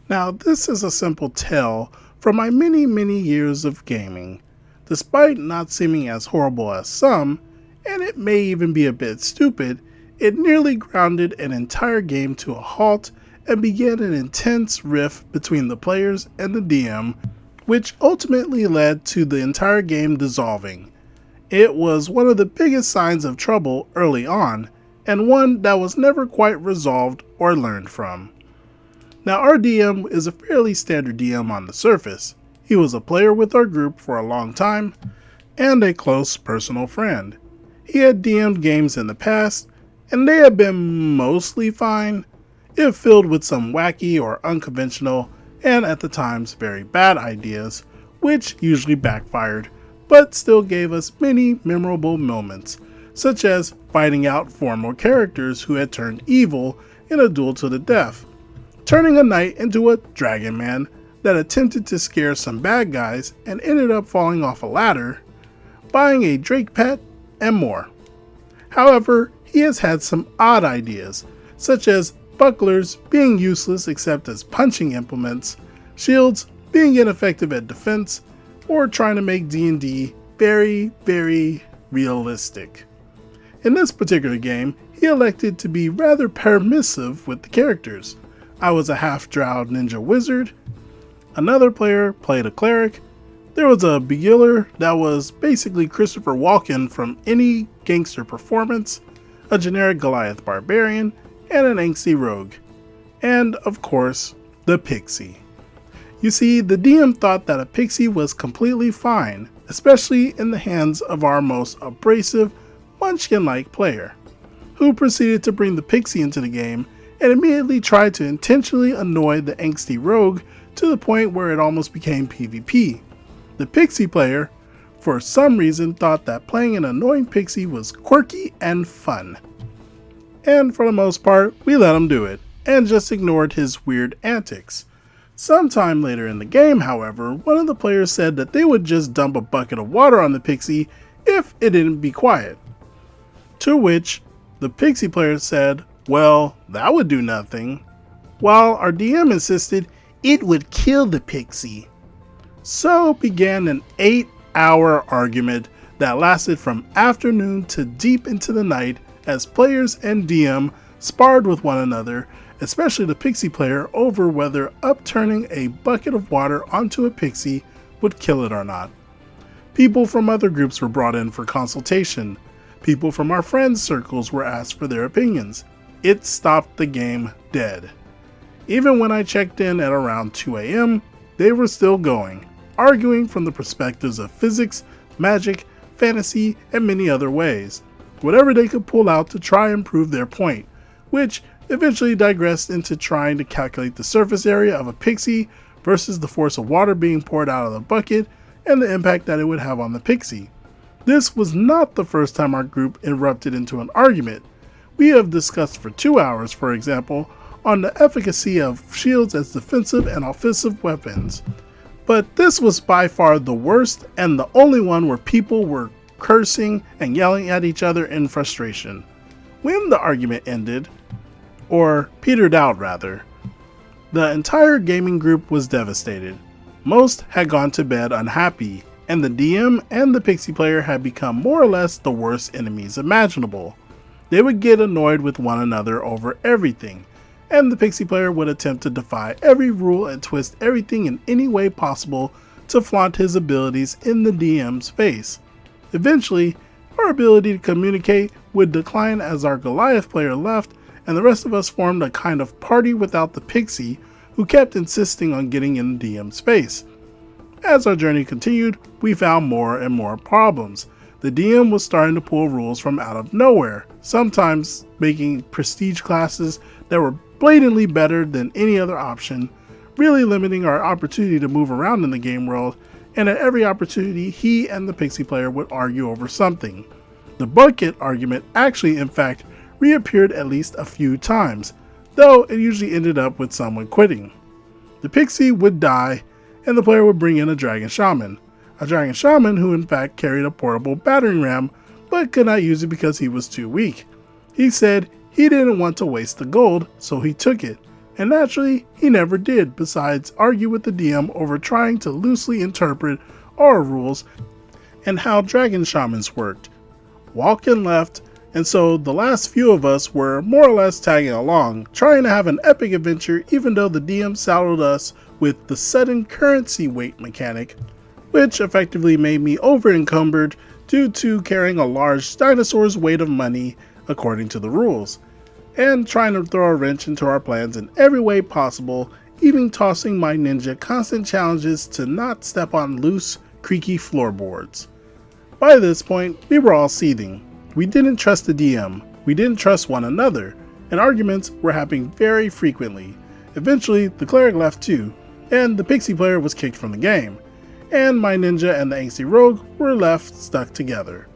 Now, this is a simple tale from my many years of gaming. Despite not seeming as horrible as some, and it may even be a bit stupid, it nearly grounded an entire game to a halt and began an intense rift between the players and the DM, which ultimately led to the entire game dissolving. It was one of the biggest signs of trouble early on, and one that was never quite resolved or learned from. Now, our DM is a fairly standard DM on the surface. He was a player with our group for a long time, and a close personal friend. He had DM'd games in the past, and they had been mostly fine, if filled with some wacky or unconventional, and at the times very bad ideas, which usually backfired, but still gave us many memorable moments, such as fighting out former characters who had turned evil in a duel to the death, turning a knight into a dragon man that attempted to scare some bad guys and ended up falling off a ladder, buying a drake pet, and more. However, he has had some odd ideas, such as bucklers being useless except as punching implements, shields being ineffective at defense, or trying to make D&D very realistic. In this particular game, he elected to be rather permissive with the characters. I was a half-drow ninja wizard, another player played a cleric, there was a beguiler that was basically Christopher Walken from any gangster performance, a generic Goliath barbarian, and an angsty rogue. And, of course, the Pixie. You see, the DM thought that a Pixie was completely fine, especially in the hands of our most abrasive, munchkin-like player, who proceeded to bring the Pixie into the game and immediately tried to intentionally annoy the angsty rogue to the point where it almost became PvP. The Pixie player, for some reason, thought that playing an annoying Pixie was quirky and fun. And for the most part, we let him do it, and just ignored his weird antics. Sometime later in the game, however, one of the players said that they would just dump a bucket of water on the Pixie if it didn't be quiet. To which, the Pixie player said, well, that would do nothing, while our DM insisted it would kill the Pixie. So began an 8-hour argument that lasted from afternoon to deep into the night as players and DM sparred with one another, especially the Pixie player, over whether upturning a bucket of water onto a Pixie would kill it or not. People from other groups were brought in for consultation. People from our friends' circles were asked for their opinions. It stopped the game dead. Even when I checked in at around 2 AM, they were still going, arguing from the perspectives of physics, magic, fantasy, and many other ways. Whatever they could pull out to try and prove their point, which eventually digressed into trying to calculate the surface area of a Pixie versus the force of water being poured out of the bucket and the impact that it would have on the Pixie. This was not the first time our group erupted into an argument. We have discussed for 2 hours, for example, on the efficacy of shields as defensive and offensive weapons. But this was by far the worst and the only one where people were cursing and yelling at each other in frustration. When the argument ended, or petered out rather, the entire gaming group was devastated. Most had gone to bed unhappy, and the DM and the Pixie player had become more or less the worst enemies imaginable. They would get annoyed with one another over everything, and the Pixie player would attempt to defy every rule and twist everything in any way possible to flaunt his abilities in the DM's face. Eventually, our ability to communicate would decline as our Goliath player left, and the rest of us formed a kind of party without the Pixie, who kept insisting on getting in the DM's face. As our journey continued, we found more and more problems. The DM was starting to pull rules from out of nowhere, sometimes making prestige classes that were blatantly better than any other option, really limiting our opportunity to move around in the game world, and at every opportunity he and the Pixie player would argue over something. The bucket argument actually, in fact, reappeared at least a few times, though it usually ended up with someone quitting. The Pixie would die, and the player would bring in a dragon shaman who in fact carried a portable battering ram, but could not use it because he was too weak. He said he didn't want to waste the gold, so he took it, and naturally, he never did besides argue with the DM over trying to loosely interpret our rules and how dragon shamans worked. Walken left, and so the last few of us were more or less tagging along, trying to have an epic adventure even though the DM saddled us with the sudden currency weight mechanic, which effectively made me over-encumbered due to carrying a large dinosaur's weight of money according to the rules, and trying to throw a wrench into our plans in every way possible, even tossing my ninja constant challenges to not step on loose, creaky floorboards. By this point, we were all seething. We didn't trust the DM, we didn't trust one another, and arguments were happening very frequently. Eventually, the cleric left too, and the Pixie player was kicked from the game, and my ninja and the angsty rogue were left stuck together.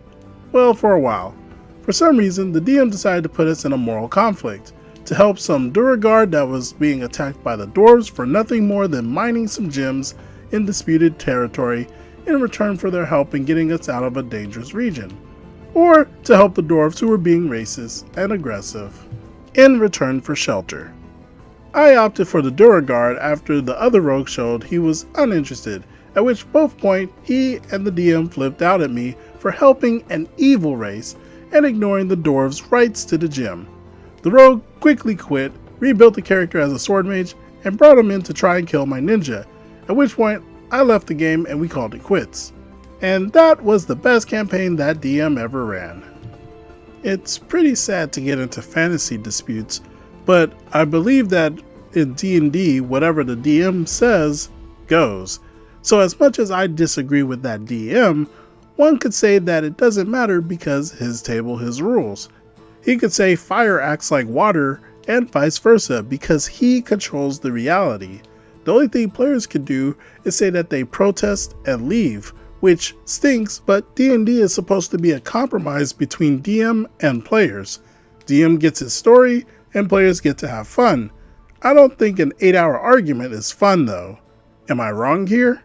Well, for a while. For some reason, the DM decided to put us in a moral conflict, to help some Duragard that was being attacked by the dwarves for nothing more than mining some gems in disputed territory in return for their help in getting us out of a dangerous region, or to help the dwarves who were being racist and aggressive, in return for shelter. I opted for the Duragard after the other rogue showed he was uninterested, at which both point he and the DM flipped out at me for helping an evil race and ignoring the dwarves' rights to the gem. The rogue quickly quit, rebuilt the character as a sword mage, and brought him in to try and kill my ninja, at which point I left the game and we called it quits. And that was the best campaign that DM ever ran. It's pretty sad to get into fantasy disputes, but I believe that in D&D, whatever the DM says, goes. So as much as I disagree with that DM, one could say that it doesn't matter because his table, his rules. He could say fire acts like water and vice versa because he controls the reality. The only thing players can do is say that they protest and leave, which stinks, but D&D is supposed to be a compromise between DM and players. DM gets his story, and players get to have fun. I don't think an 8-hour argument is fun though. Am I wrong here?